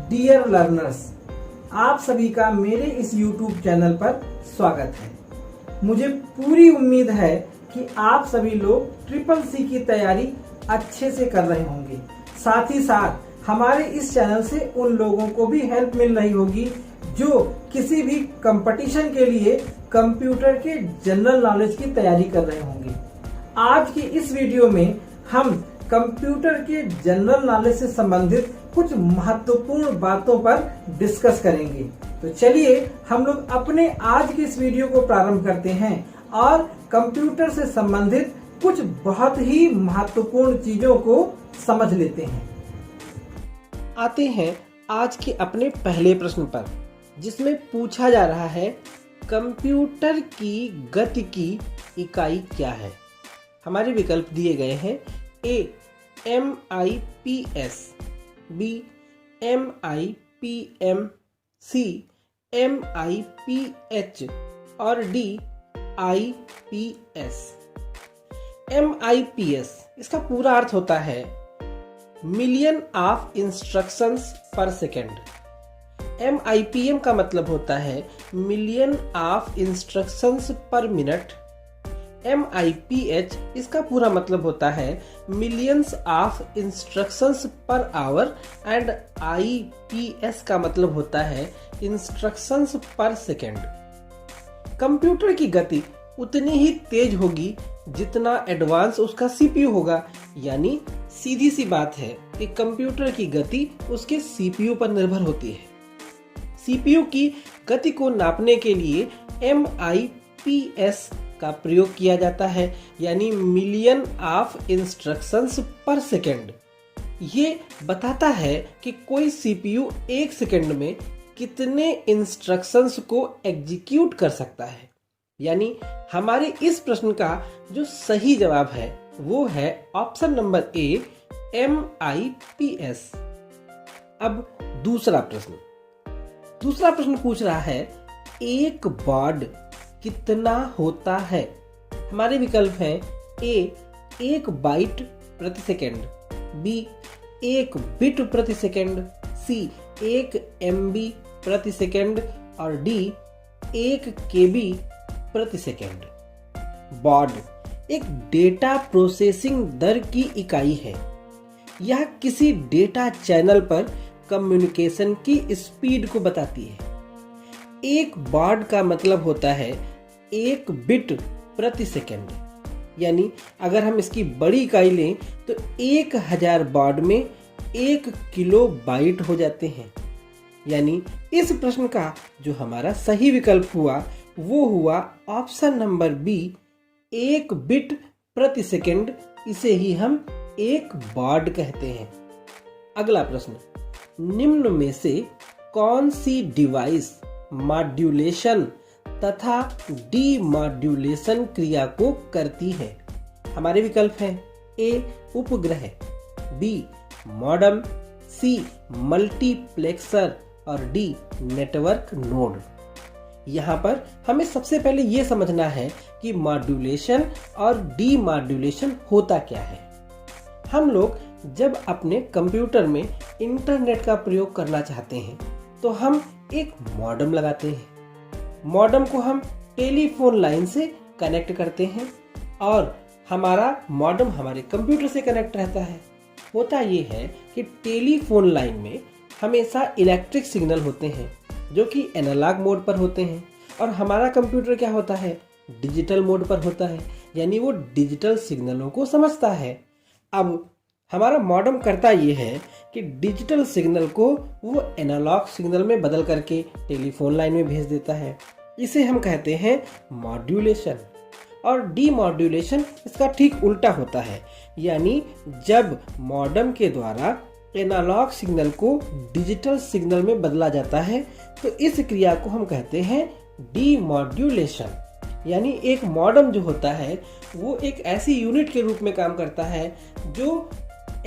Dear learners, आप सभी का मेरे इस YouTube चैनल पर स्वागत है। मुझे पूरी उम्मीद है कि आप सभी लोग ट्रिपल सी की तैयारी अच्छे से कर रहे होंगे। साथ ही साथ हमारे इस चैनल से उन लोगों को भी हेल्प मिल रही होगी जो किसी भी कंपटीशन के लिए कंप्यूटर के जनरल नॉलेज की तैयारी कर रहे होंगे। आज की इस वीडियो में हम कंप्यूटर के जनरल नॉलेज से संबंधित कुछ महत्वपूर्ण बातों पर डिस्कस करेंगे। तो चलिए हम लोग अपने आज के इस वीडियो को प्रारंभ करते हैं और कंप्यूटर से संबंधित कुछ बहुत ही महत्वपूर्ण चीजों को समझ लेते हैं। आते हैं आज के अपने पहले प्रश्न पर, जिसमें पूछा जा रहा है कंप्यूटर की गति की इकाई क्या है। हमारे विकल्प दिए गए हैं A MIPS, B MIPM, C MIPH और D IPS। MIPS इसका पूरा अर्थ होता है मिलियन ऑफ इंस्ट्रक्शंस पर सेकेंड। MIPM का मतलब होता है मिलियन ऑफ इंस्ट्रक्शंस पर मिनट। MIPH इसका पूरा मतलब होता है millions of instructions per hour and IPS का मतलब होता है इंस्ट्रक्शंस पर सेकेंड। कंप्यूटर की गति उतनी ही तेज होगी जितना एडवांस उसका CPU होगा, यानी सीधी सी बात है कि कंप्यूटर की गति उसके CPU पर निर्भर होती है। CPU की गति को नापने के लिए MIPS का प्रयोग किया जाता है, यानी मिलियन ऑफ इंस्ट्रक्शंस पर सेकेंड। ये बताता है कि कोई CPU एक सेकेंड में कितने इंस्ट्रक्शंस को एग्जीक्यूट कर सकता है। यानी हमारे इस प्रश्न का जो सही जवाब है वो है ऑप्शन नंबर A MIPS। अब दूसरा प्रश्न पूछ रहा है एक बार्ड कितना होता है। हमारे विकल्प हैं A 1 बाइट प्रति सेकेंड, B 1 बिट प्रति सेकेंड, C 1 MB प्रति सेकेंड और D 1 KB प्रति सेकेंड। बार्ड एक डेटा प्रोसेसिंग दर की इकाई है। यह किसी डेटा चैनल पर कम्युनिकेशन की स्पीड को बताती है। एक बार्ड का मतलब होता है 1 बिट प्रति सेकेंड, यानी अगर हम इसकी बड़ी इकाई लें तो 1000 बार्ड में 1 किलो बाइट हो जाते हैं। यानी इस प्रश्न का जो हमारा सही विकल्प हुआ वो हुआ ऑप्शन नंबर B 1 बिट प्रति सेकेंड। इसे ही हम एक बार्ड कहते हैं। अगला प्रश्न, निम्न में से कौन सी डिवाइस मॉड्यूलेशन तथा डीमॉड्यूलेशन क्रिया को करती है। हमारे विकल्प हैं A उपग्रह, B मॉडेम, C मल्टीप्लेक्सर और D नेटवर्क नोड। यहाँ पर हमें सबसे पहले ये समझना है कि मॉड्यूलेशन और डीमॉड्यूलेशन होता क्या है। हम लोग जब अपने कंप्यूटर में इंटरनेट का प्रयोग करना चाहते हैं तो हम एक मॉडेम लगाते हैं। मॉडेम को हम टेलीफोन लाइन से कनेक्ट करते हैं और हमारा मॉडेम हमारे कंप्यूटर से कनेक्ट रहता है। होता ये है कि टेलीफोन लाइन में हमेशा इलेक्ट्रिक सिग्नल होते हैं जो कि एनालॉग मोड पर होते हैं और हमारा कंप्यूटर क्या होता है, डिजिटल मोड पर होता है, यानी वो डिजिटल सिग्नलों को समझता है। अब हमारा मॉडेम करता ये है कि डिजिटल सिग्नल को वो एनालॉग सिग्नल में बदल करके टेलीफोन लाइन में भेज देता है। इसे हम कहते हैं मॉड्यूलेशन। और डीमॉड्यूलेशन इसका ठीक उल्टा होता है, यानी जब मॉडेम के द्वारा एनालॉग सिग्नल को डिजिटल सिग्नल में बदला जाता है तो इस क्रिया को हम कहते हैं डीमॉड्यूलेशन। यानी एक मॉडेम जो होता है वो एक ऐसी यूनिट के रूप में काम करता है जो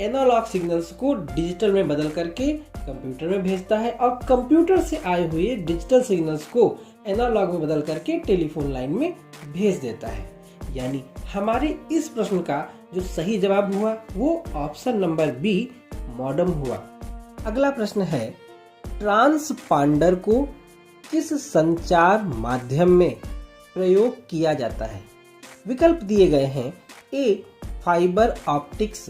एनालॉग सिग्नल्स को डिजिटल में बदल करके कंप्यूटर में भेजता है और कंप्यूटर से आए हुए डिजिटल सिग्नल्स को एनालॉग में बदल करके टेलीफोन लाइन में भेज देता है। यानी हमारे इस प्रश्न का जो सही जवाब हुआ वो ऑप्शन नंबर B मॉडेम हुआ। अगला प्रश्न है ट्रांसपांडर को किस संचार माध्यम में प्रयोग किया जाता है? विकल्प दिए गए हैं। ए फाइबर ऑप्टिक्स,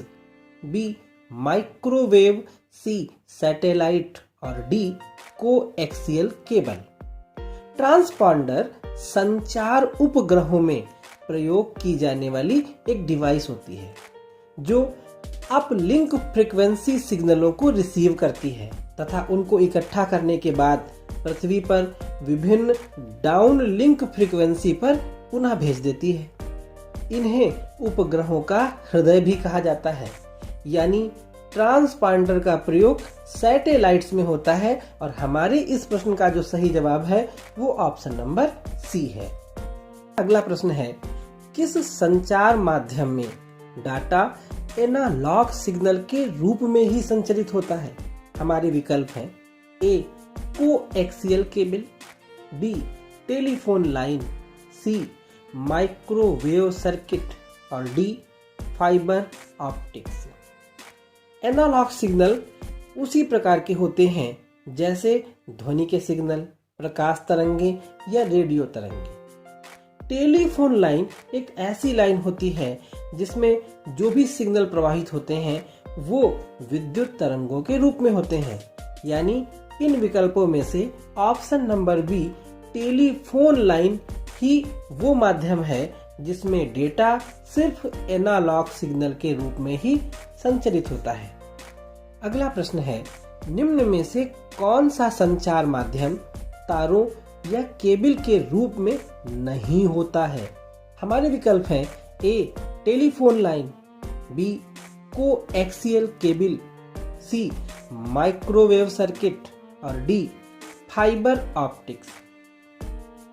बी माइक्रोवेव, सी सैटेलाइट और डी कोएक्सियल केबल। ट्रांसपांडर संचार उपग्रहों में प्रयोग की जाने वाली एक डिवाइस होती है जो अपलिंक फ्रीक्वेंसी सिग्नलों को रिसीव करती है तथा उनको इकट्ठा करने के बाद पृथ्वी पर विभिन्न डाउन लिंक फ्रीक्वेंसी पर पुनः भेज देती है। इन्हें उपग्रहों का हृदय भी कहा जाता है। यानी ट्रांसपांडर का प्रयोग सैटेलाइट्स में होता है और हमारे इस प्रश्न का जो सही जवाब है वो ऑप्शन नंबर सी है। अगला प्रश्न है, किस संचार माध्यम में डाटा एनालॉग सिग्नल के रूप में ही संचरित होता है? हमारे विकल्प हैं। A coaxial cable, B telephone line, C microwave circuit और D fibre optics. Analogue signal उसी प्रकार के होते हैं जैसे ध्वनि के सिग्नल, प्रकाश तरंगे या रेडियो तरंगे। टेलीफोन लाइन एक ऐसी लाइन होती है जिसमें जो भी सिग्नल प्रवाहित होते हैं वो विद्युत तरंगों के रूप में होते हैं। यानी इन विकल्पों में से option number B telephone line ही वो माध्यम है जिसमें डेटा सिर्फ एनालॉग सिग्नल के रूप में ही संचरित होता है। अगला प्रश्न है, निम्न में से कौन सा संचार माध्यम तारों या केबल के रूप में नहीं होता है? हमारे विकल्प हैं। A telephone line, B coaxial cable, C microwave circuit और D fibre optics.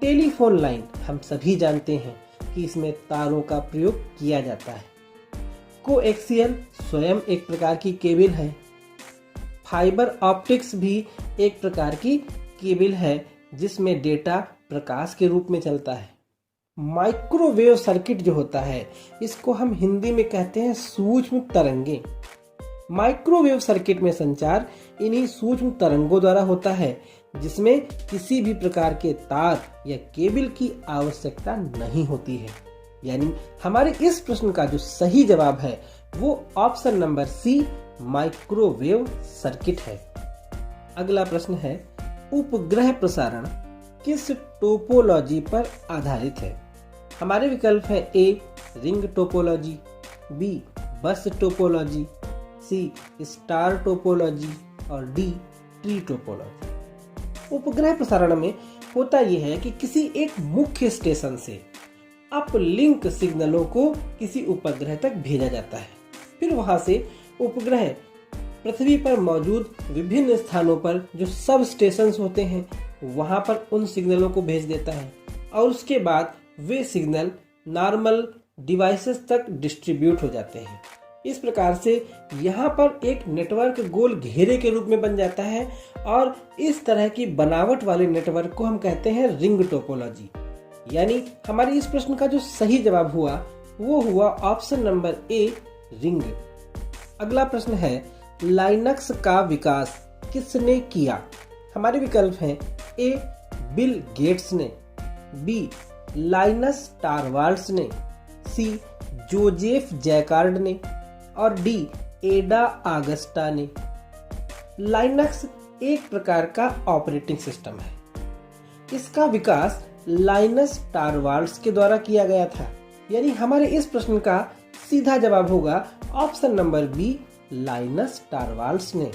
Telephone line हम सभी जानते हैं कि इसमें तारों का प्रयोग किया जाता है। कोएक्सियल स्वयं एक प्रकार की केबल है। फाइबर ऑप्टिक्स भी एक प्रकार की केबल है जिसमें डेटा प्रकाश के रूप में चलता है। माइक्रोवेव सर्किट जो होता है इसको हम हिंदी में कहते हैं सूक्ष्म तरंगे। माइक्रोवेव सर्किट में संचार इन्हीं सूक्ष्म तरंगों द्वारा होता है जिसमें किसी भी प्रकार के तार या केबल की आवश्यकता नहीं होती है। यानी हमारे इस प्रश्न का जो सही जवाब है वो option number C microwave circuit है। अगला प्रश्न है, उपग्रह प्रसारण किस टोपोलॉजी पर आधारित है? हमारे विकल्प है। A ring topology, B bus topology, C star topology और डी ट्री टोपोलॉजी। उपग्रह प्रसारण में होता यह है कि किसी एक मुख्य स्टेशन से अपलिंक सिग्नलों को किसी उपग्रह तक भेजा जाता है। फिर वहां से उपग्रह पृथ्वी पर मौजूद विभिन्न स्थानों पर जो सब स्टेशन होते हैं वहां पर उन सिग्नलों को भेज देता है और उसके बाद वे सिग्नल नॉर्मल डिवाइसेस तक डिस्ट्रीब्यूट हो जाते हैं। इस प्रकार से यहाँ पर एक नेटवर्क गोल घेरे के रूप में बन जाता है और इस तरह की बनावट वाले नेटवर्क को हम कहते हैं रिंग टोपोलॉजी। यानी हमारे इस प्रश्न का जो सही जवाब हुआ वो हुआ ऑप्शन नंबर ए रिंग। अगला प्रश्न है, लाइनक्स का विकास किसने किया? हमारे विकल्प हैं। ए बिल गेट्स ने, बी लाइनस टॉरवाल्ड्स ने, सी जोजेफ जैकार्ड ने और डी एडा आगस्टा ने। लाइनक्स एक प्रकार का ऑपरेटिंग सिस्टम है। इसका विकास लाइनस टॉरवाल्ड्स के द्वारा किया गया था। यानी हमारे इस प्रश्न का सीधा जवाब होगा ऑप्शन नंबर बी लाइनस टॉरवाल्ड्स ने।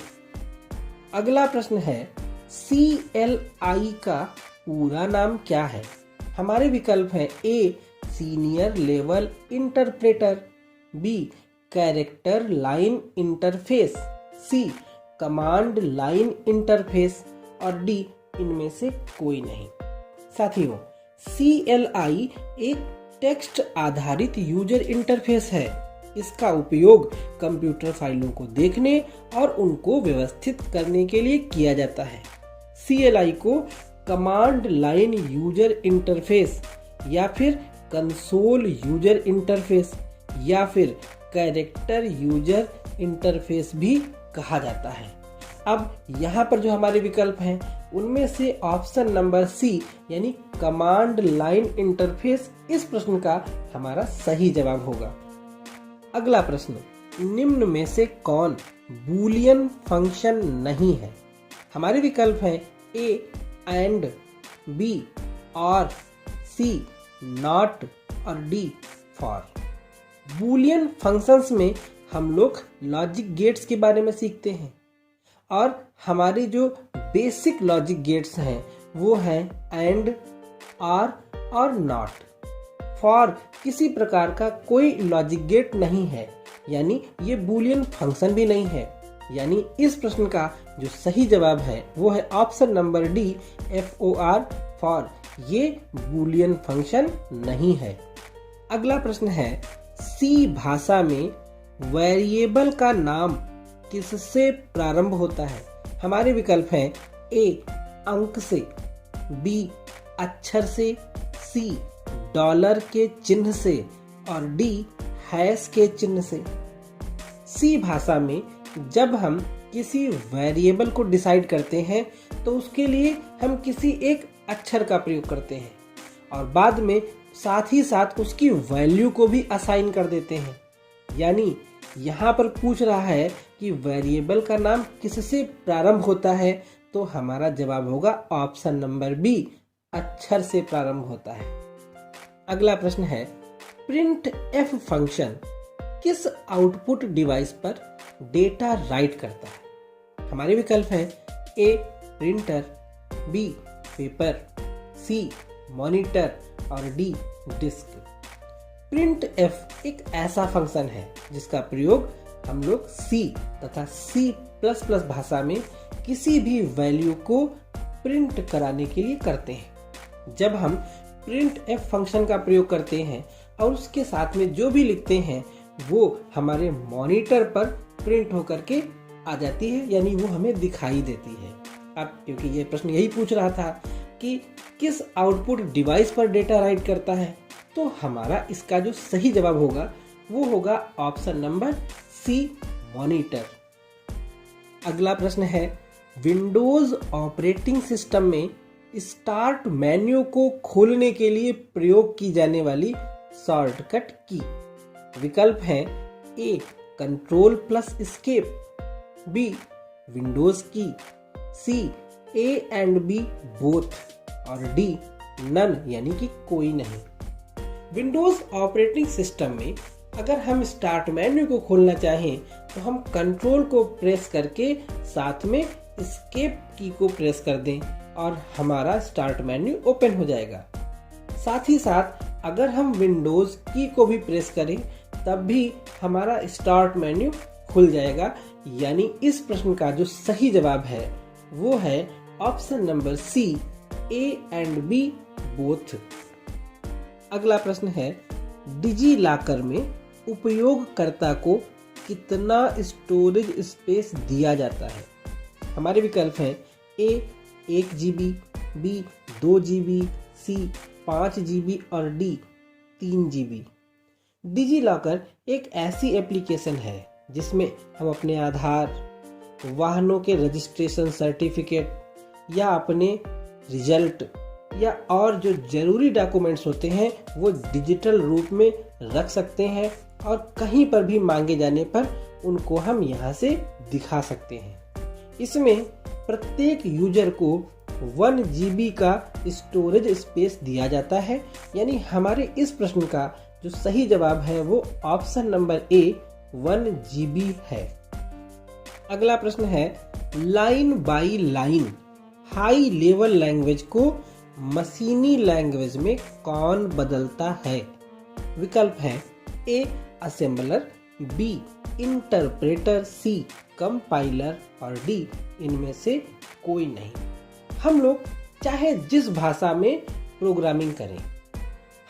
अगला प्रश्न है, CLI का पूरा नाम क्या है? हमारे विकल्प हैं। A senior level interpreter, B character line interface, C command line interface और डी इनमें से कोई नहीं। साथियों, CLI एक टेक्स्ट आधारित यूजर इंटरफेस है। इसका उपयोग कंप्यूटर फाइलों को देखने और उनको व्यवस्थित करने के लिए किया जाता है। CLI को कमांड लाइन यूजर इंटरफेस या फिर कंसोल यूजर इंटरफेस या फिर कैरेक्टर यूजर इंटरफेस भी कहा जाता है। अब यहाँ पर जो हमारे विकल्प हैं उनमें से ऑप्शन नंबर सी यानी कमांड लाइन इंटरफेस इस प्रश्न का हमारा सही जवाब होगा। अगला प्रश्न, निम्न में से कौन बूलियन फंक्शन नहीं है? हमारे विकल्प हैं ए एंड, बी और, सी नॉट और डी फॉर। बूलियन फंक्शंस में हम लोग लॉजिक गेट्स के बारे में सीखते हैं और हमारे जो बेसिक लॉजिक गेट्स हैं वो हैं एंड, आर और नॉट। फॉर किसी प्रकार का कोई लॉजिक गेट नहीं है, यानी ये बूलियन फंक्शन भी नहीं है। यानी इस प्रश्न का जो सही जवाब है वो है option number D FOR for. ये बूलियन फंक्शन नहीं है। अगला प्रश्न है, सी भाषा में वेरिएबल का नाम किससे प्रारंभ होता है? हमारे विकल्प हैं ए अंक से, बी अक्षर से, सी डॉलर के चिन्ह से और डी हैश के चिन्ह से। सी भाषा में जब हम किसी वेरिएबल को डिसाइड करते हैं तो उसके लिए हम किसी एक अक्षर का प्रयोग करते हैं और बाद में साथ ही साथ उसकी वैल्यू को भी असाइन कर देते हैं। यानी यहाँ पर पूछ रहा है कि वेरिएबल का नाम किससे प्रारंभ होता है, तो हमारा जवाब होगा ऑप्शन नंबर बी अक्षर से प्रारंभ होता है। अगला प्रश्न है, प्रिंट एफ फंक्शन किस आउटपुट डिवाइस पर डेटा राइट करता है? हमारे विकल्प हैं ए प्रिंटर, बी पेपर, सी मॉनिटर और डी डिस्क। प्रिंट एफ एक ऐसा फंक्शन है जिसका प्रयोग हम लोग सी तथा C++ भाषा में किसी भी वैल्यू को प्रिंट कराने के लिए करते हैं। जब हम प्रिंट एफ फंक्शन का प्रयोग करते हैं और उसके साथ में जो भी लिखते हैं वो हमारे मॉनिटर पर प्रिंट होकर के आ जाती है, यानी वो हमें दिखाई देती है। अब क्योंकि ये प्रश्न यही पूछ रहा था कि किस आउटपुट डिवाइस पर डेटा राइट करता है, तो हमारा इसका जो सही जवाब होगा वो होगा ऑप्शन नंबर सी मॉनिटर। अगला प्रश्न है, विंडोज ऑपरेटिंग सिस्टम में स्टार्ट मेन्यू को खोलने के लिए प्रयोग की जाने वाली शॉर्टकट की। विकल्प हैं ए Ctrl+Escape, बी विंडोज की, सी ए एंड बी बोथ और डी नन यानी कि कोई नहीं। विंडोज ऑपरेटिंग सिस्टम में अगर हम स्टार्ट मेन्यू को खोलना चाहें तो हम कंट्रोल को प्रेस करके साथ में एस्केप की को प्रेस कर दें और हमारा स्टार्ट मेन्यू ओपन हो जाएगा। साथ ही साथ अगर हम विंडोज की को भी प्रेस करें तब भी हमारा स्टार्ट मेन्यू खुल जाएगा। यानी इस प्रश्न का जो सही जवाब है वो है option number C A and B both. अगला प्रश्न है, डिजी लॉकर में उपयोगकर्ता को कितना स्टोरेज स्पेस दिया जाता है? हमारे विकल्प हैं ए 1 GB, बी 2 GB, सी 5 GB और डी 3 GB। डिजी लॉकर एक ऐसी एप्लीकेशन है जिसमें हम अपने आधार, वाहनों के रजिस्ट्रेशन सर्टिफिकेट या अपने रिजल्ट या और जो जरूरी डॉक्यूमेंट्स होते हैं वो डिजिटल रूप में रख सकते हैं और कहीं पर भी मांगे जाने पर उनको हम यहाँ से दिखा सकते हैं। इसमें प्रत्येक यूजर को 1 GB का स्टोरेज स्पेस दिया जाता है। यानी हमारे इस प्रश्न का जो सही जवाब है वो ऑप्शन नंबर ए 1 GB है। अगला प्रश्न है, line by line high level language को मशीनी लैंग्वेज में कौन बदलता है? विकल्प है A assembler, B interpreter, C compiler और डी इनमें से कोई नहीं। हम लोग चाहे जिस भाषा में प्रोग्रामिंग करें,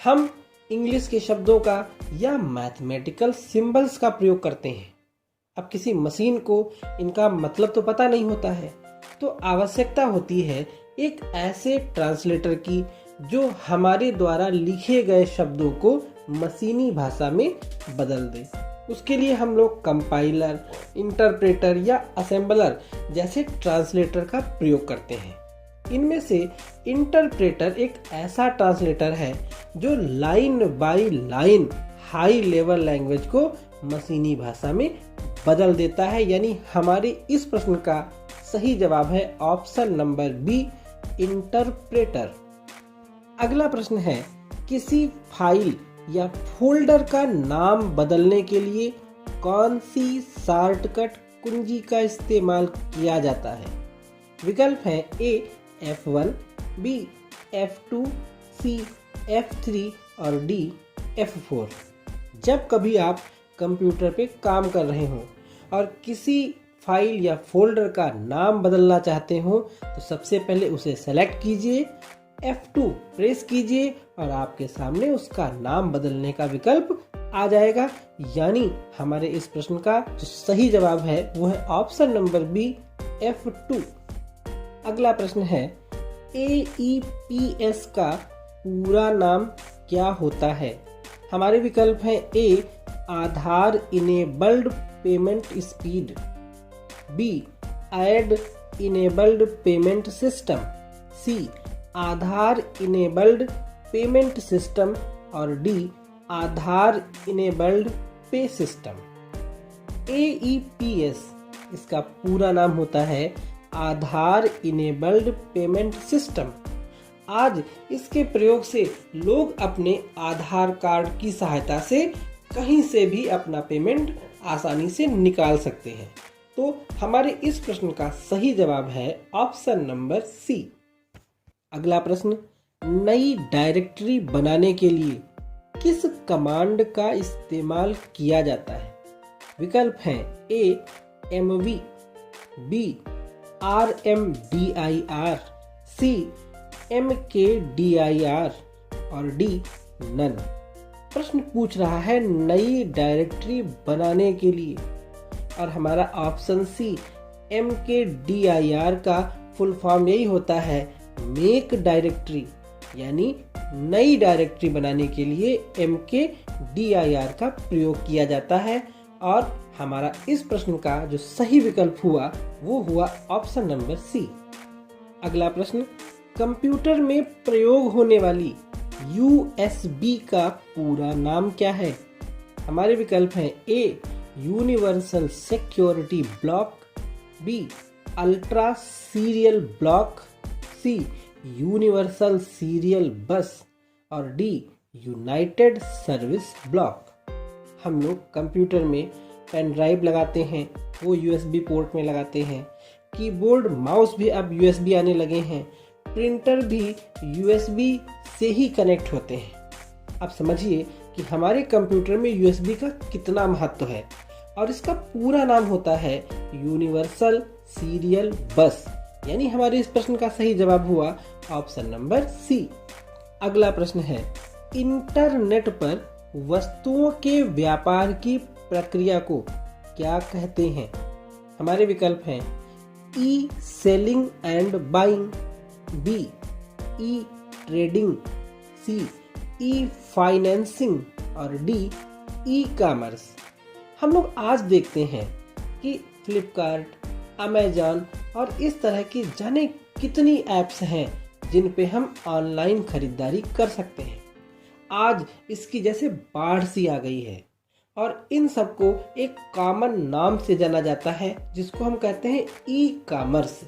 हम इंग्लिश के शब्दों का या मैथमेटिकल सिंबल्स का प्रयोग करते हैं। अब किसी मशीन को इनका मतलब तो पता नहीं होता है, तो आवश्यकता होती है एक ऐसे ट्रांसलेटर की जो हमारे द्वारा लिखे गए शब्दों को मशीनी भाषा में बदल दे। उसके लिए हम लोग कंपाइलर, इंटरप्रेटर या असेंबलर जैसे ट्रांसलेटर का प्रयोग करते हैं। इनमें से इंटरप्रेटर एक ऐसा ट्रांसलेटर है जो line by line high level language को मशीनी भाषा में बदल देता है। यानी हमारे इस प्रश्न का सही जवाब है ऑप्शन नंबर बी, इंटरप्रेटर। अगला प्रश्न है, किसी फाइल या फोल्डर का नाम बदलने के लिए कौन सी शॉर्टकट कुंजी का इस्तेमाल किया जाता है? विकल्प है ए F1, बी F2, सी F3 और डी F4। जब कभी आप कंप्यूटर पे काम कर रहे हो और किसी फाइल या फोल्डर का नाम बदलना चाहते हो तो सबसे पहले उसे सेलेक्ट कीजिए, F2 प्रेस कीजिए और आपके सामने उसका नाम बदलने का विकल्प आ जाएगा। यानी हमारे इस प्रश्न का जो सही जवाब है वो है ऑप्शन नंबर बी, F2। अगला प्रश्न है, AEPS का पूरा नाम क्या होता है? हमारे विकल्प हैं A Aadhaar enabled payment speed, B add enabled payment system, C Aadhaar enabled payment system और D Aadhaar enabled pay system. AEPS इसका पूरा नाम होता है आधार इनेबल्ड पेमेंट सिस्टम। आज इसके प्रयोग से लोग अपने आधार कार्ड की सहायता से कहीं से भी अपना पेमेंट आसानी से निकाल सकते हैं। तो हमारे इस प्रश्न का सही जवाब है ऑप्शन नंबर सी। अगला प्रश्न, नई डायरेक्टरी बनाने के लिए किस कमांड का इस्तेमाल किया जाता है? विकल्प हैं ए MV, बी RMDIR, सी MKDIR और डी नन। प्रश्न पूछ रहा है नई डायरेक्टरी बनाने के लिए और हमारा ऑप्शन सी MKDIR का फुल फॉर्म यही होता है मेक डायरेक्टरी। यानी नई डायरेक्टरी बनाने के लिए MKDIR का प्रयोग किया जाता है और हमारा इस प्रश्न का जो सही विकल्प हुआ वो हुआ ऑप्शन नंबर सी। अगला प्रश्न, कंप्यूटर में प्रयोग होने वाली USB का पूरा नाम क्या है? हमारे विकल्प हैं A universal security block, B ultra serial block, C universal serial bus और डी यूनाइटेड सर्विस ब्लॉक। हम लोग कंप्यूटर में पेन ड्राइव लगाते हैं, वो USB पोर्ट में लगाते हैं। कीबोर्ड माउस भी अब USB आने लगे हैं। प्रिंटर भी USB से ही कनेक्ट होते हैं। अब समझिए कि हमारे कंप्यूटर में USB का कितना महत्व है और इसका पूरा नाम होता है यूनिवर्सल सीरियल बस। यानी हमारे इस प्रश्न का सही जवाब हुआ ऑप्शन नंबर सी। अगला प्रश्न है, इंटरनेट पर वस्तुओं के व्यापार की प्रक्रिया को क्या कहते हैं? हमारे विकल्प हैं e selling and buying, B e trading, C e financing और डी ई कॉमर्स। हम लोग आज देखते हैं कि फ्लिपकार्ट, अमेजॉन और इस तरह की जाने कितनी ऐप्स हैं जिन पे हम ऑनलाइन खरीदारी कर सकते हैं। आज इसकी जैसे बाढ़ सी आ गई है और इन सबको एक कॉमन नाम से जाना जाता है जिसको हम कहते हैं ई कॉमर्स।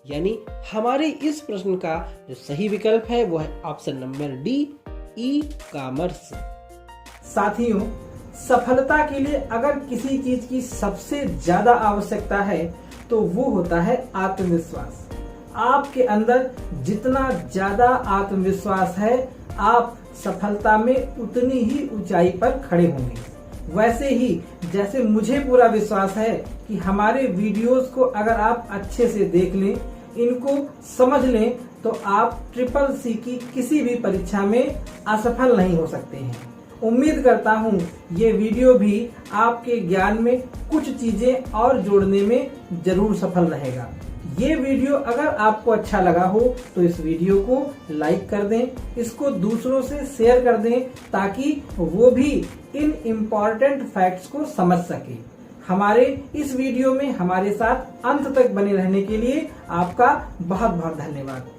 यानी हमारे इस प्रश्न का जो सही विकल्प है वो है option number D, e commerce. साथियों, सफलता के लिए अगर किसी चीज की सबसे ज्यादा आवश्यकता है तो वो होता है आत्मविश्वास। आपके अंदर जितना ज्यादा आत्मविश्वास है आप सफलता में उतनी ही ऊंचाई पर खड़े होंगे। वैसे ही जैसे मुझे पूरा विश्वास है कि हमारे वीडियोस को अगर आप अच्छे से देख लें, इनको समझ लें, तो आप CCC की किसी भी परीक्षा में असफल नहीं हो सकते हैं। उम्मीद करता हूँ ये वीडियो भी आपके ज्ञान में कुछ चीजें और जोड़ने में जरूर सफल रहेगा। ये वीडियो अगर आपको अच्छा लगा हो तो इस वीडियो को लाइक कर दें, इसको दूसरों से शेयर कर दें ताकि वो भी इन इम्पॉर्टेंट फैक्ट्स को समझ सके। हमारे इस वीडियो में हमारे साथ अंत तक बने रहने के लिए आपका बहुत बहुत धन्यवाद।